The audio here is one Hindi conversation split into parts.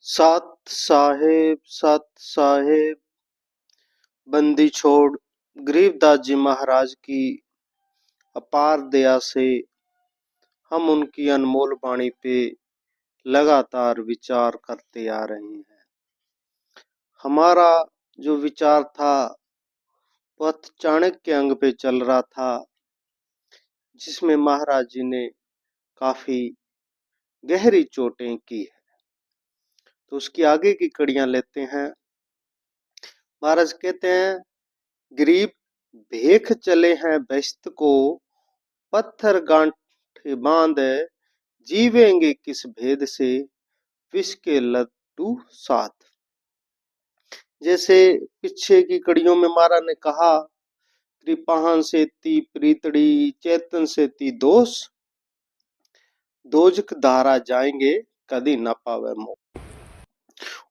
सत साहेब बंदी छोड़ गरीबदास जी महाराज की अपार दया से हम उनकी अनमोल वाणी पे लगातार विचार करते आ रहे हैं। हमारा जो विचार था वह चाणक्य अंग पे चल रहा था, जिसमें महाराज जी ने काफी गहरी चोटें की है। तो उसकी आगे की कड़ियां लेते हैं। महाराज कहते हैं, गरीब भेख चले हैं बेश्त को, पत्थर गांठे बांध जीवेंगे किस भेद से, विष के लड्डू साथ। जैसे पीछे की कड़ियों में महाराज ने कहा, कृपाहन से ती प्रीतड़ी, चेतन से ती दोष, दोजक धारा जाएंगे कदी न पावे मोह।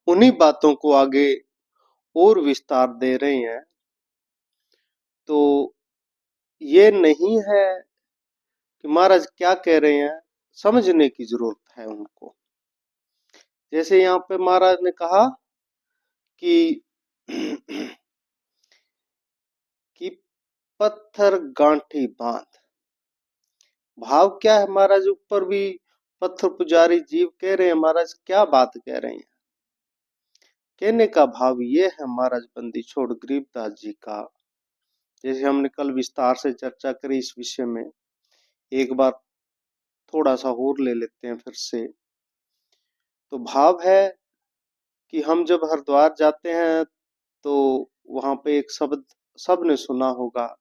उन्हीं बातों को आगे और विस्तार दे रहे हैं। तो ये नहीं है कि महाराज क्या कह रहे हैं, समझने की जरूरत है उनको। जैसे यहाँ पे महाराज ने कहा कि पत्थर गांठी बांध। भाव क्या है महाराज? ऊपर भी पत्थर पुजारी जीव कह रहे हैं, महाराज क्या बात कह रहे हैं? कहने का भाव ये है महाराज बंदी छोड़ गरीबदास जी का, जैसे हमने कल विस्तार से चर्चा करी इस विषय में, एक बार थोड़ा सा और ले लेते हैं फिर से। तो भाव है कि हम जब हरिद्वार जाते हैं तो वहां पे एक शब्द सबने सुना होगा,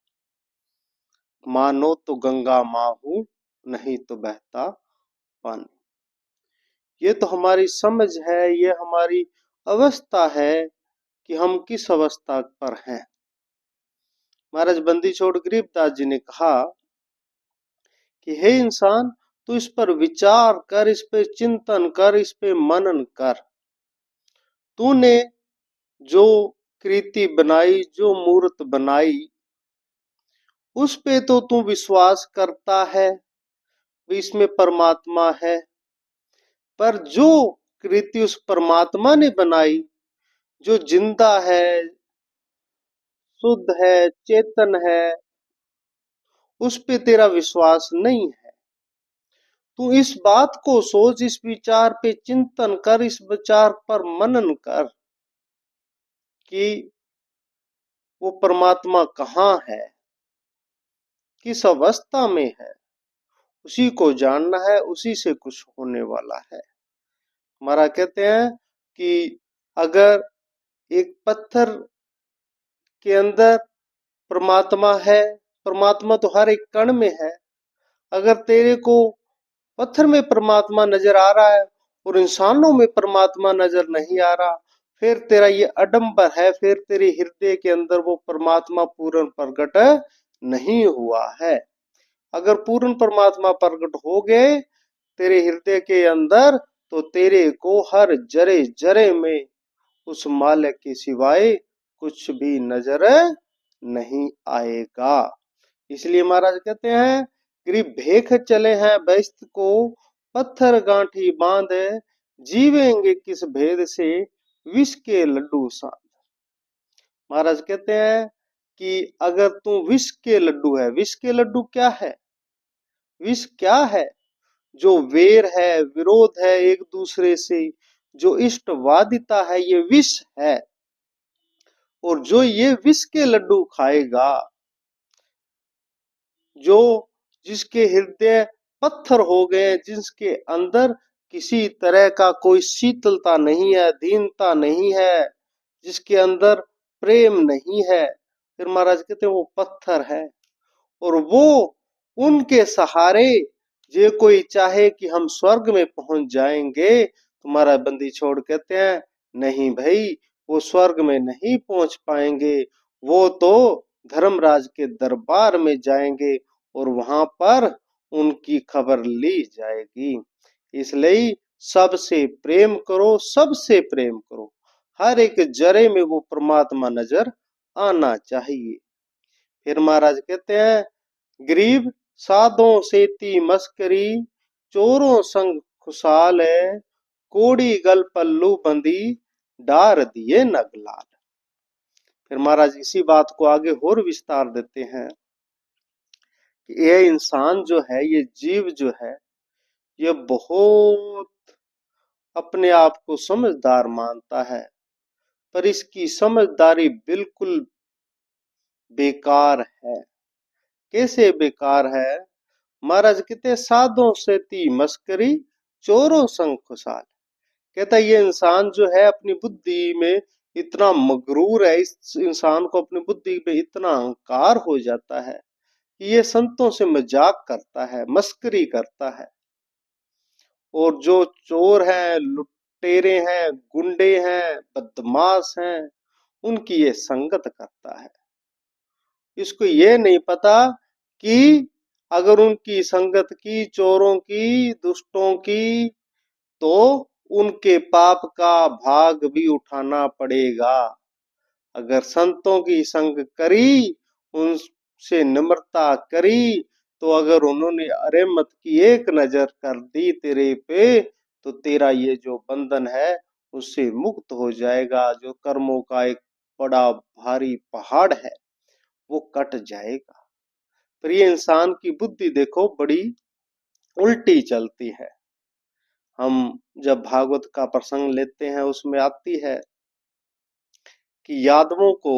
मानो तो गंगा माँ हूं, नहीं तो बहता पानी। ये तो हमारी समझ है, ये हमारी अवस्था है कि हम किस अवस्था पर हैं। महाराज बंदी छोड़ गरीबदास जी ने कहा कि हे इंसान, तू इस पर विचार कर, इस पे चिंतन कर, इस पे मनन कर। तूने जो कृति बनाई, जो मूर्त बनाई, उस पे तो तू विश्वास करता है इसमें परमात्मा है, पर जो कृति उस परमात्मा ने बनाई, जो जिंदा है, शुद्ध है, चेतन है, उस पे तेरा विश्वास नहीं है। तू इस बात को सोच, इस विचार पे चिंतन कर, इस विचार पर मनन कर कि वो परमात्मा कहाँ है, किस अवस्था में है। उसी को जानना है, उसी से कुछ होने वाला है। हमारा कहते हैं कि अगर एक पत्थर के अंदर परमात्मा है, परमात्मा तो हर एक कण में है। अगर तेरे को पत्थर में परमात्मा नजर आ रहा है और इंसानों में परमात्मा नजर नहीं आ रहा, फिर तेरा ये अडंबर है, फिर तेरे हृदय के अंदर वो परमात्मा पूर्ण प्रकट नहीं हुआ है। अगर पूर्ण परमात्मा प्रकट हो गए तेरे हृदय के अंदर, तो तेरे को हर जरे जरे में उस मालिक के सिवाय कुछ भी नजर नहीं आएगा। इसलिए महाराज कहते हैं, गरीब भेख चले हैं बेश्त को, पत्थर गांठी बांध जीवेंगे किस भेद से, विष के लड्डू साथ। महाराज कहते हैं कि अगर तू विष के लड्डू है, विष के लड्डू क्या है? विष क्या है? जो वेर है, विरोध है एक दूसरे से, जो इष्टवादिता है, ये विष है। और जो ये विष के लड्डू खाएगा, जो जिसके हृदय पत्थर हो गए, जिसके अंदर किसी तरह का कोई शीतलता नहीं है, दीनता नहीं है, जिसके अंदर प्रेम नहीं है, फिर महाराज कहते हैं वो पत्थर है। और वो उनके सहारे जे कोई चाहे कि हम स्वर्ग में पहुंच जाएंगे, तो महाराज बंदी छोड़ कहते हैं नहीं भाई, वो स्वर्ग में नहीं पहुंच पाएंगे। वो तो धर्मराज के दरबार में जाएंगे और वहां पर उनकी खबर ली जाएगी। इसलिए सबसे प्रेम करो, सबसे प्रेम करो, हर एक जरे में वो परमात्मा नजर आना चाहिए। फिर महाराज कहते हैं, गरीब साधों से ती मस्करी, चोरों संग खुशहाल है, कोड़ी गल पल्लू बंदी डार दिए नगलाल। फिर महाराज इसी बात को आगे और विस्तार देते हैं कि ये इंसान जो है, ये जीव जो है, ये बहुत अपने आप को समझदार मानता है, पर इसकी समझदारी बिल्कुल बेकार है। कैसे बेकार है? महाराज कहते साधों से ती मस्करी चोरों संग खुशाल। कहता ये इंसान जो है अपनी बुद्धि में इतना मगरूर है, इस इंसान को अपनी बुद्धि पे इतना अहंकार हो जाता है कि ये संतों से मजाक करता है, मस्करी करता है। और जो चोर हैं, लुटेरे हैं, गुंडे हैं, बदमाश हैं, उनकी ये संगत करता है। इसको ये नहीं पता कि अगर उनकी संगत की, चोरों की, दुष्टों की, तो उनके पाप का भाग भी उठाना पड़ेगा। अगर संतों की संग करी, उनसे नम्रता करी, तो अगर उन्होंने अरे मत की एक नजर कर दी तेरे पे, तो तेरा ये जो बंधन है उससे मुक्त हो जाएगा। जो कर्मों का एक बड़ा भारी पहाड़ है वो कट जाएगा। पर ये इंसान की बुद्धि देखो बड़ी उल्टी चलती है। हम जब भागवत का प्रसंग लेते हैं उसमें आती है कि यादवों को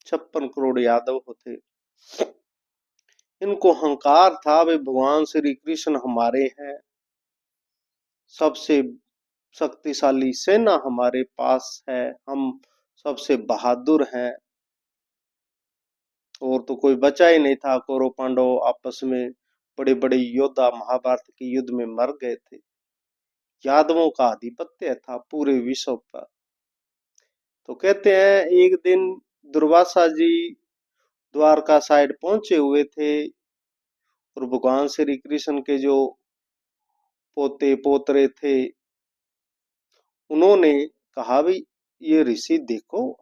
56 करोड़ यादव होते, इनको अहंकार था वे भगवान श्री कृष्ण हमारे हैं, सबसे शक्तिशाली सेना हमारे पास है, हम सबसे बहादुर हैं। और तो कोई बचा ही नहीं था, कौरव पांडव आपस में बड़े बड़े योद्धा महाभारत के युद्ध में मर गए थे। यादवों का आधिपत्य था पूरे विश्व पर। तो कहते हैं एक दिन दुर्वासा जी द्वारका साइड पहुंचे हुए थे और भगवान श्री कृष्ण के जो पोते पोतरे थे उन्होंने कहा भाई ये ऋषि देखो,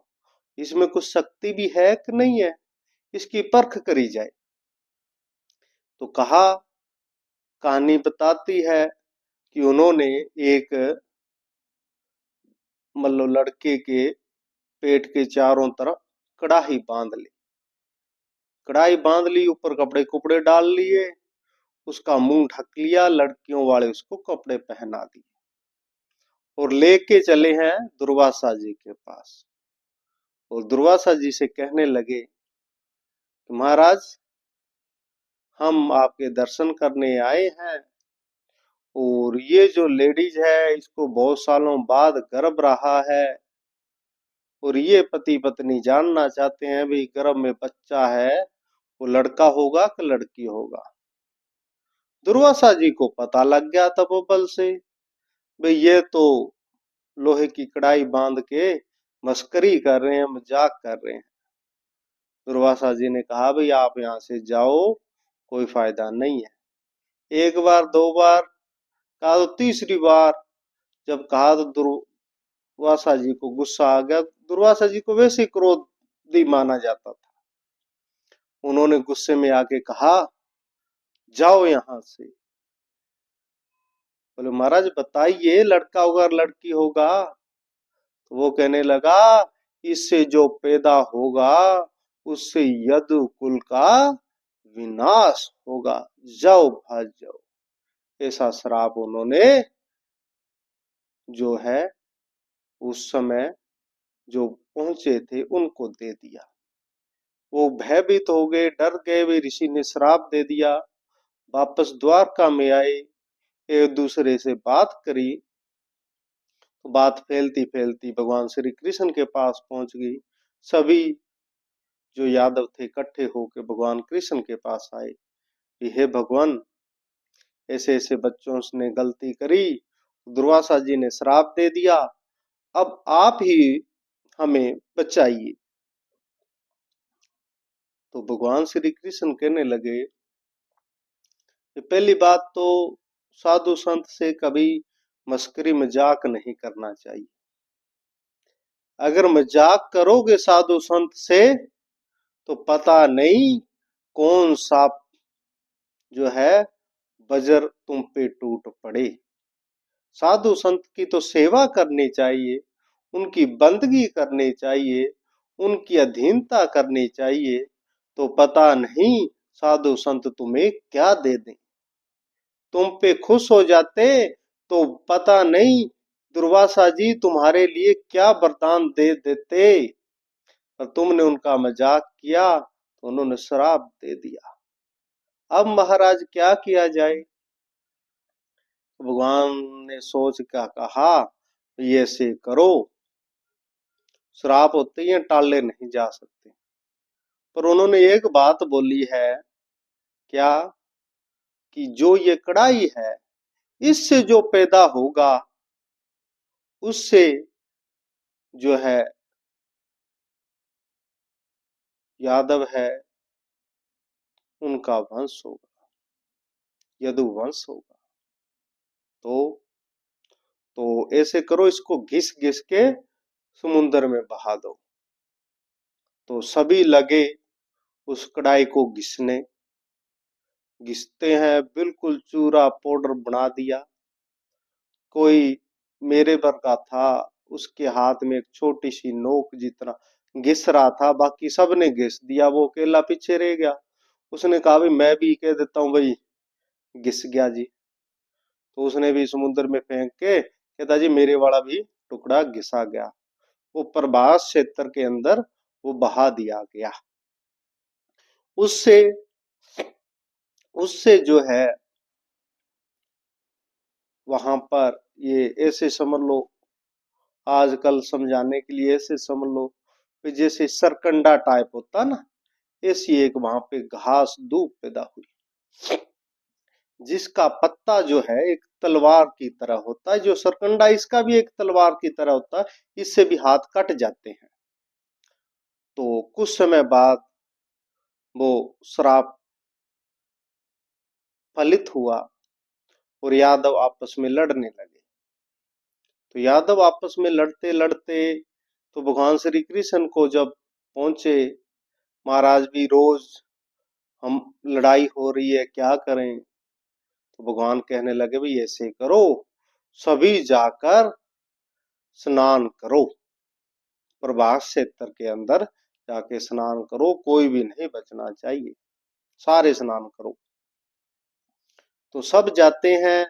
इसमें कुछ शक्ति भी है कि नहीं है, इसकी परख करी जाए। तो कहा, कहानी बताती है कि उन्होंने एक मतलब लड़के के पेट के चारों तरफ कड़ाही बांध ली, कड़ाही बांध ली, ऊपर कपड़े कुपड़े डाल लिए, उसका मुंह ढक लिया, लड़कियों वाले उसको कपड़े पहना दिए और लेके चले हैं दुर्वासा जी के पास। और दुर्वासा जी से कहने लगे कि महाराज हम आपके दर्शन करने आए हैं और ये जो लेडीज है इसको बहुत सालों बाद गर्भ रहा है और ये पति पत्नी जानना चाहते हैं भी गर्भ में बच्चा है वो लड़का होगा कि लड़की होगा। दुर्वासा जी को पता लग गया तपोबल से भाई ये तो लोहे की कड़ाई बांध के मस्करी कर रहे हैं, मजाक कर रहे हैं। दुर्वासा जी ने कहा भाई आप यहाँ से जाओ, कोई फायदा नहीं है। एक बार दो बार कहा तो तीसरी बार जब कहा तो दुर्वासा जी को गुस्सा आ गया। दुर्वासा जी को वैसे ही क्रोधी माना जाता था। उन्होंने गुस्से में आके कहा जाओ यहां से। बोले महाराज बताइए लड़का होगा लड़की होगा? तो वो कहने लगा इससे जो पैदा होगा उससे यदु कुल का विनाश होगा, जाओ भाग जाओ। ऐसा श्राप उन्होंने जो है उस समय जो पहुंचे थे उनको दे दिया। वो भयभीत हो गए, डर गए, वे ऋषि ने श्राप दे दिया। वापस द्वारका में आए, एक दूसरे से बात करी तो बात फैलती फैलती भगवान श्री कृष्ण के पास पहुंच गई। सभी जो यादव थे इकट्ठे होकर भगवान कृष्ण के पास आए कि हे भगवान ऐसे ऐसे बच्चों ने गलती करी, दुर्वासा जी ने श्राप दे दिया, अब आप ही हमें बचाइए। तो भगवान श्री कृष्ण कहने लगे कि पहली बात तो साधु संत से कभी मस्करी मजाक नहीं करना चाहिए। अगर मजाक करोगे साधु संत से तो पता नहीं कौन सा जो है वज्र तुम पे टूट पड़े। साधु संत की तो सेवा करनी चाहिए, उनकी बंदगी करनी चाहिए, उनकी अधीनता करनी चाहिए। तो पता नहीं साधु संत तुम्हें क्या दे दें। तुम पे खुश हो जाते तो पता नहीं दुर्वासा जी तुम्हारे लिए क्या वरदान दे देते। और तुमने उनका मजाक किया तो उन्होंने श्राप दे दिया। अब महाराज क्या किया जाए। भगवान ने सोच कर कहा, ये से करो, श्राप होते हैं टाले नहीं जा सकते। पर उन्होंने एक बात बोली है, क्या, कि जो ये कढ़ाई है इससे जो पैदा होगा उससे जो है यादव है उनका वंश होगा, यदुवंश होगा। तो ऐसे करो, इसको घिस घिस के समुन्द्र में बहा दो। तो सभी लगे उस कढ़ाई को घिसने, घिसते हैं, बिल्कुल चूरा पाउडर बना दिया। कोई मेरे पर का था, उसके हाथ में एक छोटी सी नोक जितना घिस रहा था, बाकी सबने घिस दिया, वो अकेला पीछे रह गया। उसने कहा भाई मैं भी कह देता हूँ भाई, घिस गया जी। तो उसने भी समुद्र में फेंक के कहता जी मेरे वाला भी टुकड़ा घिसा गया। वो प्रभास क्षेत्र के अंदर वो बहा दिया गया। उससे उससे जो है वहां पर ये ऐसे समझ लो, आजकल समझाने के लिए ऐसे समझ लो कि जैसे सरकंडा टाइप होता ना, ऐसी एक वहां पे घास धूप पैदा हुई, जिसका पत्ता जो है एक तलवार की तरह होता है। जो सरकंडा इसका भी एक तलवार की तरह होता है, इससे भी हाथ कट जाते हैं। तो कुछ समय बाद वो श्राप फलित हुआ और यादव आपस में लड़ने लगे। तो यादव आपस में लड़ते लड़ते तो भगवान श्री कृष्ण को जब पहुंचे, महाराज भी रोज हम लड़ाई हो रही है क्या करें। तो भगवान कहने लगे भाई ऐसे करो, सभी जाकर स्नान करो, प्रभास क्षेत्र के अंदर जाके स्नान करो, कोई भी नहीं बचना चाहिए, सारे स्नान करो। तो सब जाते हैं,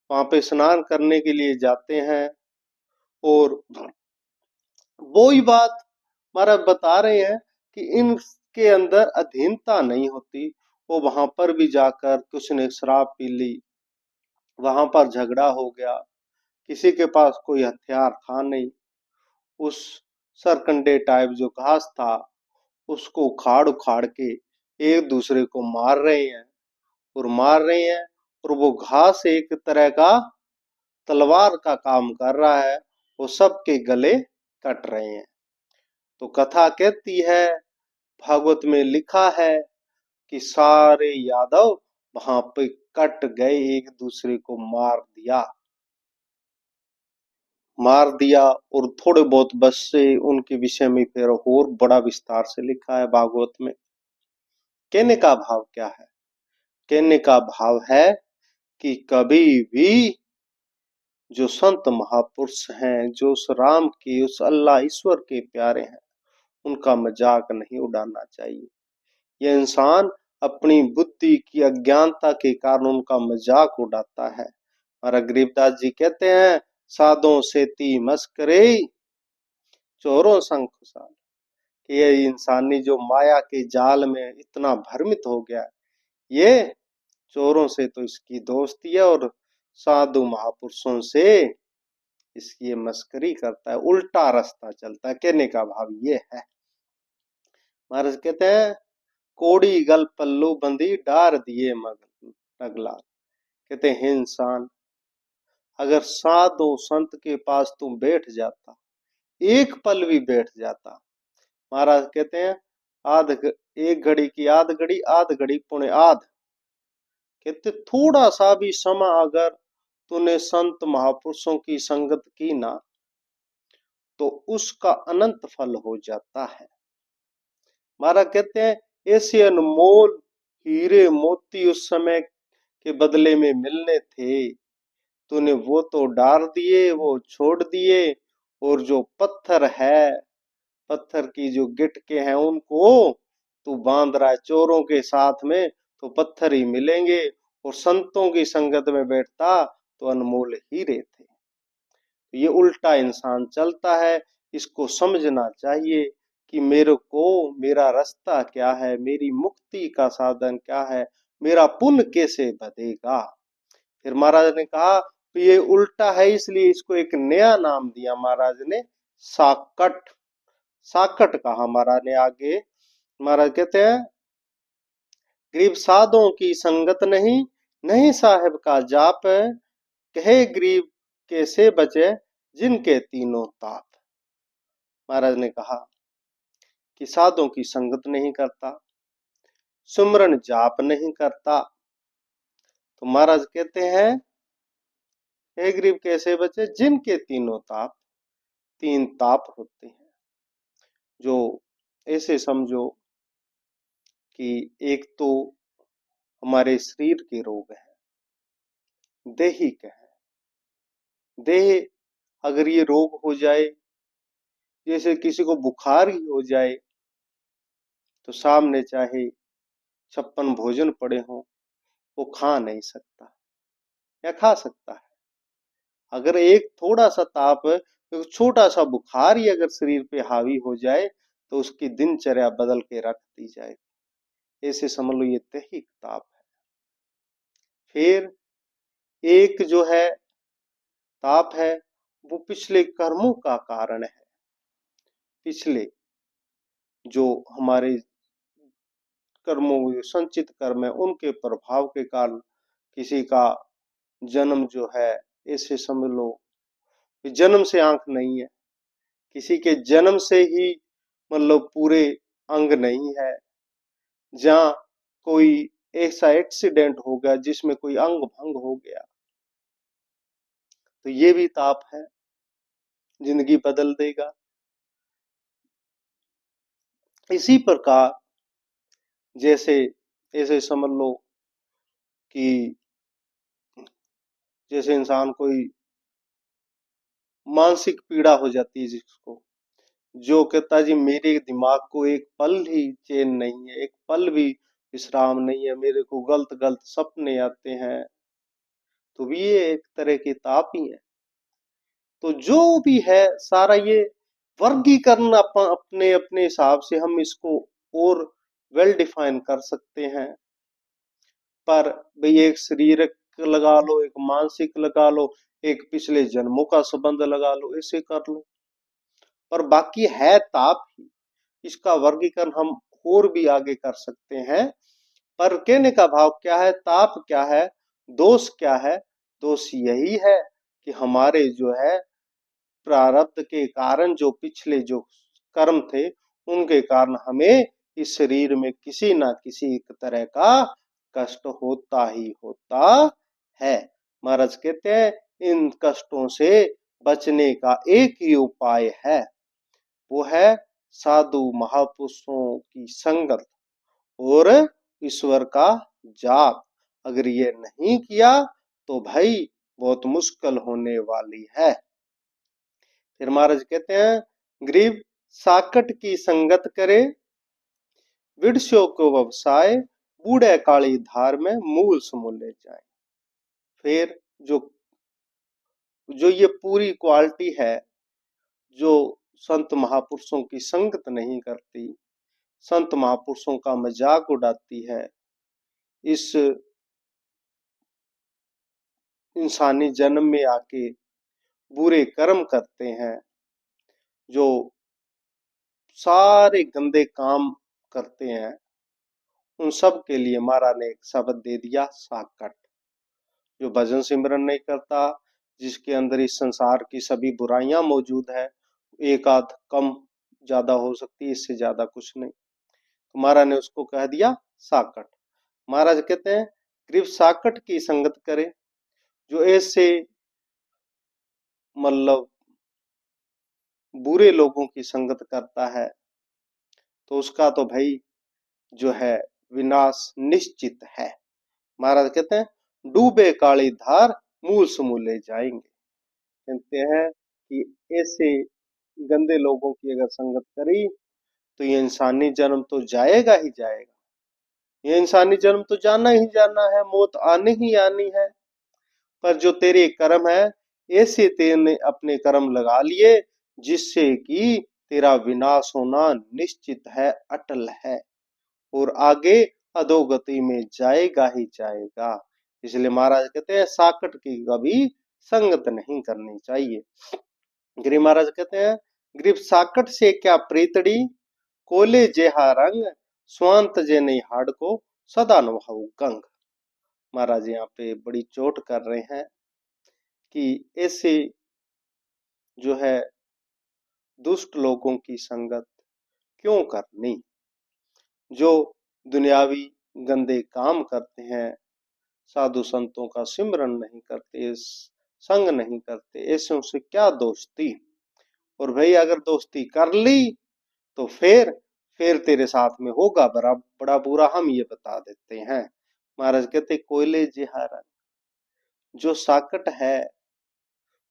वहां पे स्नान करने के लिए जाते हैं। और वो ही बात महाराज बता रहे हैं कि इनके अंदर अधीनता नहीं होती। वो वहां पर भी जाकर कुछ ने शराब पी ली, वहां पर झगड़ा हो गया, किसी के पास कोई हथियार था नहीं। उस सरकंडे टाइप जो घास था उसको उखाड़ उखाड़ के एक दूसरे को मार रहे हैं और मार रहे हैं। और वो घास एक तरह का तलवार का काम कर रहा है, वो सबके गले कट रहे हैं। तो कथा कहती है, भागवत में लिखा है कि सारे यादव वहां पे कट गए, एक दूसरे को मार दिया। और थोड़े बहुत बस से उनके विषय में फिर और बड़ा विस्तार से लिखा है भागवत में। कहने का भाव क्या है? कहने का भाव है कि कभी भी जो संत महापुरुष हैं, जो उस राम के, उस अल्लाह ईश्वर के प्यारे हैं, उनका मजाक नहीं उड़ाना चाहिए। यह इंसान अपनी बुद्धि की अज्ञानता के कारण उनका मजाक उड़ाता है। और गरीबदास जी कहते हैं, साधों से ती मस्करे चोरों संग खुशाल। कि ये इंसानी जो माया के जाल में इतना भ्रमित हो गया है, ये चोरों से तो इसकी दोस्ती है और साधु महापुरुषों से इसकी ये मस्करी करता है, उल्टा रास्ता चलता है। कहने का भाव ये है। महाराज कहते हैं, कोड़ी गल पल्लू बंदी डार दिए मगला। कहते हैं इंसान, अगर साधु संत के पास तुम बैठ जाता, एक पल भी बैठ जाता, महाराज कहते हैं एक घड़ी की आध घड़ी पुणे आध। कहते थोड़ा सा भी समय अगर तूने संत महापुरुषों की संगत की ना, तो उसका अनंत फल हो जाता है। महाराज कहते हैं, ऐसे अनमोल हीरे मोती उस समय के बदले में मिलने थे, तूने वो तो डाल दिए, वो छोड़ दिए, और जो पत्थर है, पत्थर की जो गिटके हैं उनको तू बांध रहा है चोरों के साथ में, तो पत्थर ही मिलेंगे। और संतों की संगत में बैठता तो अनमोल हीरे थे। ये उल्टा इंसान चलता है। इसको समझना चाहिए कि मेरे को मेरा रास्ता क्या है, मेरी मुक्ति का साधन क्या है, मेरा पुण्य कैसे बढ़ेगा। फिर महाराज ने कहा ये उल्टा है, इसलिए इसको एक नया नाम दिया महाराज ने, साकट। साकट कहा महाराज ने आगे। महाराज कहते हैं गरीब साधों की संगत नहीं, नहीं साहेब का जाप, कहे गरीब कैसे बचे जिनके तीनों ताप। महाराज ने कहा कि साधुओं की संगत नहीं करता, सुमरन जाप नहीं करता, तो महाराज कहते हैं हे गरीब कैसे बचे जिनके तीनों ताप। तीन ताप होते हैं, जो ऐसे समझो कि एक तो हमारे शरीर के रोग हैं, दैहिक है। देह अगर ये रोग हो जाए, जैसे किसी को बुखार ही हो जाए, तो सामने चाहे 56 भोजन पड़े हों, वो खा नहीं सकता या खा सकता है। अगर एक थोड़ा सा ताप, एक छोटा सा बुखार ही अगर शरीर पे हावी हो जाए, तो उसकी दिनचर्या बदल के रख दी जाएगी। ऐसे समझ लो ये दैहिक ताप है। फिर एक जो है ताप है, वो पिछले कर्मों का कारण है। पिछले जो हमारे कर्मों, संचित कर्म है, उनके प्रभाव के कारण किसी का जन्म जो है, ऐसे समझ लो जन्म से आंख नहीं है, किसी के जन्म से ही मतलब पूरे अंग नहीं है, जहां कोई ऐसा एक्सीडेंट हो गया जिसमें कोई अंग भंग हो गया, तो ये भी ताप है, जिंदगी बदल देगा। इसी प्रकार जैसे ऐसे समझ लो कि जैसे इंसान कोई मानसिक पीड़ा हो जाती है, जिसको जो कहता है जी मेरे दिमाग को एक पल ही चैन नहीं है, एक पल भी विश्राम नहीं है, मेरे को गलत गलत सपने आते हैं, तो भी ये एक तरह की ताप ही है। तो जो भी है सारा ये वर्गीकरण अपने अपने हिसाब से हम इसको और वेल डिफाइन कर सकते हैं। पर भाई एक शारीरिक लगा लो, एक मानसिक लगा लो, एक पिछले जन्मों का संबंध लगा लो, ऐसे कर लो, पर बाकी है ताप ही। इसका वर्गीकरण हम और भी आगे कर सकते हैं। पर कहने का भाव क्या है, ताप क्या है, दोष क्या है। दोष यही है कि हमारे जो है प्रारब्ध के कारण, जो पिछले जो कर्म थे, उनके कारण हमें इस शरीर में किसी ना किसी तरह का कष्ट होता ही होता है। महाराज कहते हैं इन कष्टों से बचने का एक ही उपाय है, वो है साधु महापुरुषों की संगत और ईश्वर का जाप। अगर ये नहीं किया तो भाई बहुत मुश्किल होने वाली है। फिर महाराज कहते हैं गरीब साकट की संगत करे, विड़स्यों को व्यवसाय, बूढ़े काली धार में मूल समूले जाए। फिर जो जो ये पूरी क्वालिटी है, जो संत महापुरुषों की संगत नहीं करती, संत महापुरुषों का मजाक उड़ाती है, इस इंसानी जन्म में आके बुरे कर्म करते हैं, जो सारे गंदे काम करते हैं, उन सब के लिए महाराज ने एक शब्द दे दिया, साकट। जो भजन सिमरन नहीं करता, जिसके अंदर इस संसार की सभी बुराइयां मौजूद है, एक आध कम ज्यादा हो सकती है, इससे ज्यादा कुछ नहीं, तो महाराज ने उसको कह दिया साकट। महाराज कहते हैं गरीब साकट की संगत करे, जो ऐसे मतलब बुरे लोगों की संगत करता है, तो उसका तो भाई जो है विनाश निश्चित है। महाराज कहते हैं डूबे काली धार मूल समूल ले जाएंगे। कहते हैं कि ऐसे गंदे लोगों की अगर संगत करी तो ये इंसानी जन्म तो जाएगा ही जाएगा, ये इंसानी जन्म तो जाना ही जाना है, मौत आनी ही आनी है। पर जो तेरे कर्म है, ऐसे तेने अपने कर्म लगा लिए जिससे कि तेरा विनाश होना निश्चित है, अटल है, और आगे अधोगति में जाएगा ही जाएगा। इसलिए महाराज कहते हैं साकट की कभी संगत नहीं करनी चाहिए। गिरि महाराज कहते हैं, ग्रीब साकट से क्या प्रीतड़ी, कोले जेहा रंग, स्वांत जे नहीं हाड़ को, सदा नुभाऊ गंग। महाराज यहाँ पे बड़ी चोट कर रहे हैं कि ऐसे जो है दुष्ट लोगों की संगत क्यों करनी, जो दुनियावी गंदे काम करते हैं, साधु संतों का सिमरन नहीं करते, संग नहीं करते, ऐसे उनसे क्या दोस्ती। और भाई अगर दोस्ती कर ली तो फिर तेरे साथ में होगा बड़ा बड़ा बुरा, हम ये बता देते हैं। महाराज कहते कोयले जिहारा, जो साकट है,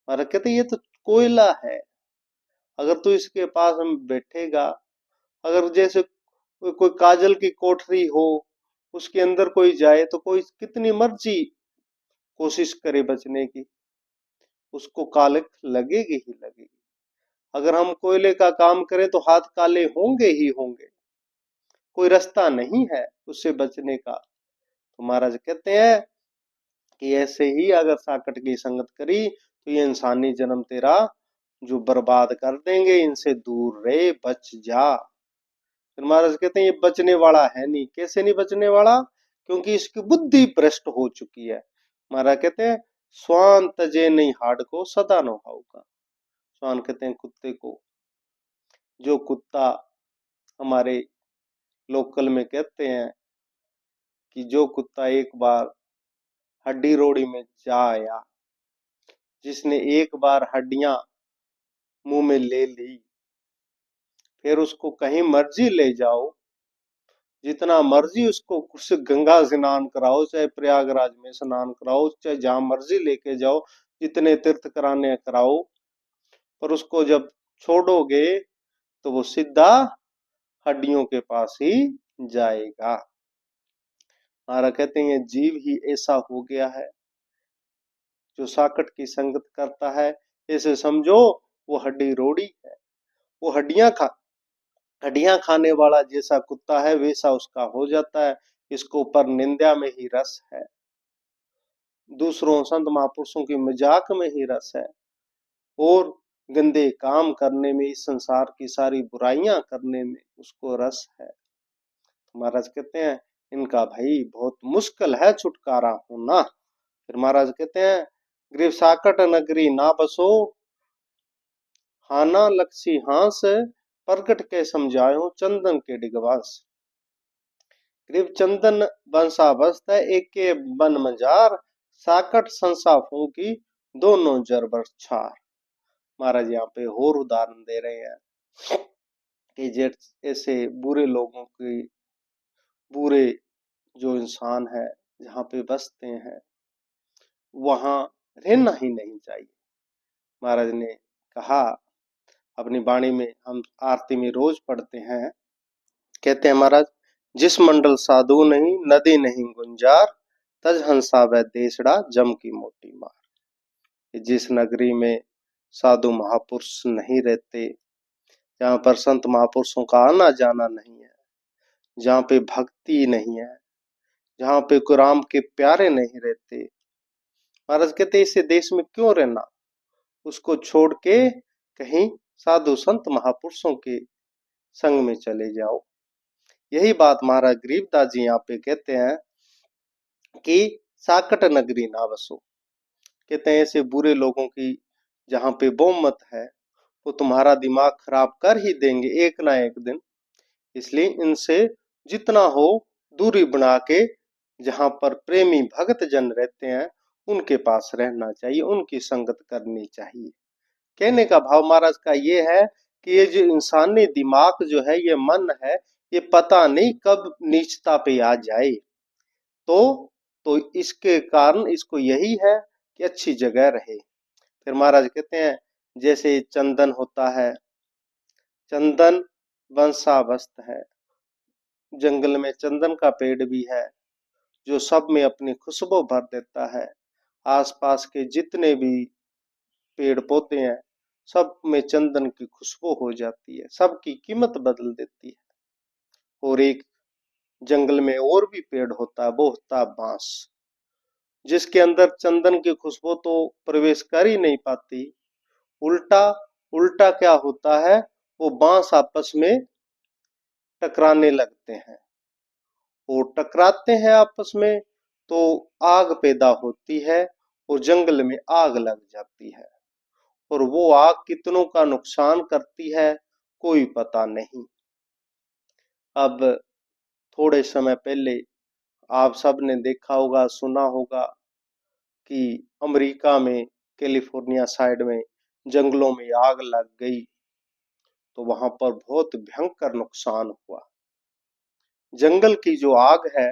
महाराज कहते ये तो कोयला है, अगर तू इसके पास में बैठेगा, अगर जैसे कोई काजल की कोठरी हो, उसके अंदर कोई जाए तो कोई कितनी मर्जी कोशिश करे बचने की, उसको कालिक लगेगी ही लगेगी। अगर हम कोयले का काम करें तो हाथ काले होंगे ही होंगे, कोई रास्ता नहीं है उससे बचने का। तो महाराज कहते हैं कि ऐसे ही अगर साकट की संगत करी तो ये इंसानी जन्म तेरा जो बर्बाद कर देंगे, इनसे दूर रहे, बच जा। फिर महाराज कहते हैं ये बचने वाला है नहीं। कैसे नहीं बचने वाला? क्योंकि इसकी बुद्धि भ्रष्ट हो चुकी है। महाराज कहते हैं स्वान तजे नहीं हाड़ को, सदा नो हाउका। स्वान कहते हैं कुत्ते को। जो कुत्ता हमारे लोकल में कहते हैं कि जो कुत्ता एक बार हड्डी रोड़ी में जा आया, जिसने एक बार हड्डियां मुंह में ले ली, फिर उसको कहीं मर्जी ले जाओ, जितना मर्जी उसको उस गंगा स्नान कराओ, चाहे प्रयागराज में स्नान कराओ, चाहे जहां मर्जी लेके जाओ, जितने तीर्थ कराने कराओ, पर उसको जब छोड़ोगे तो वो सीधा हड्डियों के पास ही जाएगा। महाराज कहते हैं जीव ही ऐसा हो गया है जो साकट की संगत करता है, ऐसे समझो वो हड्डी रोड़ी है, वो हड्डियां खाने वाला जैसा कुत्ता है वैसा उसका हो जाता है। इसको पर निंदा में ही रस है, दूसरों संत महापुरुषों की मजाक में ही रस है, और गंदे काम करने में, इस संसार की सारी बुराइयां करने में उसको रस है। तो महाराज कहते हैं इनका भाई बहुत मुश्किल है छुटकारा होना। फिर महाराज कहते हैं ग्रीव साकट नगरी ना बसो, हाना लक्सी हास, प्रकट के समझायो चंदन के डिगवास। ग्रीव चंदन बंसा बसता एक के बन मजार, साकट संसा फूकी दोनों जरबर छार। महाराज यहाँ पे और उदाहरण दे रहे हैं कि ऐसे बुरे लोगों की, बुरे जो इंसान है जहाँ पे बसते हैं वहां रहना ही नहीं चाहिए। महाराज ने कहा अपनी वाणी में, हम आरती में रोज पढ़ते हैं, कहते हैं महाराज जिस मंडल साधु नहीं, नदी नहीं गुंजार, तज हंसा वह देशड़ा जम की मोटी मार। जिस नगरी में साधु महापुरुष नहीं रहते, जहाँ पर संत महापुरुषों का आना जाना नहीं है, जहाँ पे भक्ति नहीं है, जहाँ पे राम के प्यारे नहीं रहते, महाराज कहते इसे देश में क्यों रहना, उसको छोड़ के कहीं साधु संत महापुरुषों के संग में चले जाओ। यही बात महाराज गरीबदास जी यहाँ पे कहते हैं कि साकट नगरी ना बसो। कहते हैं ऐसे बुरे लोगों की जहाँ पे बहुमत है वो तुम्हारा दिमाग खराब कर ही देंगे एक ना एक दिन। इसलिए इनसे जितना हो दूरी बना के जहाँ पर प्रेमी भक्त जन रहते हैं उनके पास रहना चाहिए, उनकी संगत करनी चाहिए। कहने का भाव महाराज का ये है कि ये जो इंसानी दिमाग जो है, ये मन है, ये पता नहीं कब नीचता पे आ जाए। तो इसके कारण इसको यही है कि अच्छी जगह रहे। फिर महाराज कहते हैं जैसे चंदन होता है, चंदन वंशावस्त है, जंगल में चंदन का पेड़ भी है जो सब में अपनी खुशबू भर देता है। आसपास के जितने भी पेड़ पौधे हैं सब में चंदन की खुशबू हो जाती है, सबकी कीमत बदल देती है। और एक जंगल में और भी पेड़ होता है, वो होता है बांस, जिसके अंदर चंदन की खुशबू तो प्रवेश कर ही नहीं पाती। उल्टा उल्टा क्या होता है, वो बांस आपस में टकराने लगते हैं, वो टकराते हैं आपस में तो आग पैदा होती है और जंगल में आग लग जाती है। और वो आग कितनों का नुकसान करती है कोई पता नहीं। अब थोड़े समय पहले आप सब ने देखा होगा, सुना होगा कि अमेरिका में कैलिफोर्निया साइड में जंगलों में आग लग गई, तो वहां पर बहुत भयंकर नुकसान हुआ। जंगल की जो आग है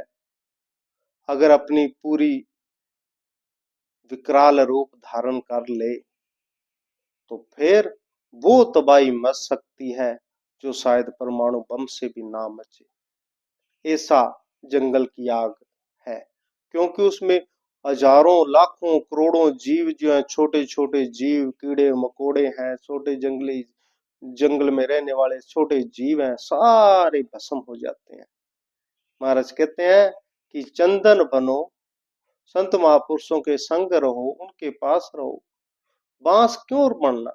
अगर अपनी पूरी विकराल रूप धारण कर ले तो फिर वो तबाही मच सकती है जो शायद परमाणु बम से भी ना मचे। ऐसा जंगल की आग है, क्योंकि उसमें हजारों लाखों करोड़ों जीव जो हैं, छोटे छोटे जीव, कीड़े मकोड़े हैं, छोटे जंगली जंगल में रहने वाले छोटे जीव हैं, सारे भस्म हो जाते हैं। महाराज कहते हैं कि चंदन बनो, संत महापुरुषों के संग रहो, उनके पास रहो। बांस क्यों बनना,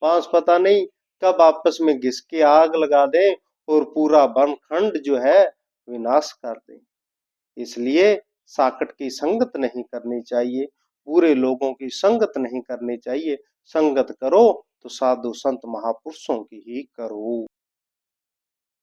बांस पता नहीं कब आपस में घिस के आग लगा दे और पूरा वन खंड जो है विनाश कर दे। इसलिए साकट की संगत नहीं करनी चाहिए, बुरे लोगों की संगत नहीं करनी चाहिए। संगत करो तो साधु संत महापुरुषों की ही करो।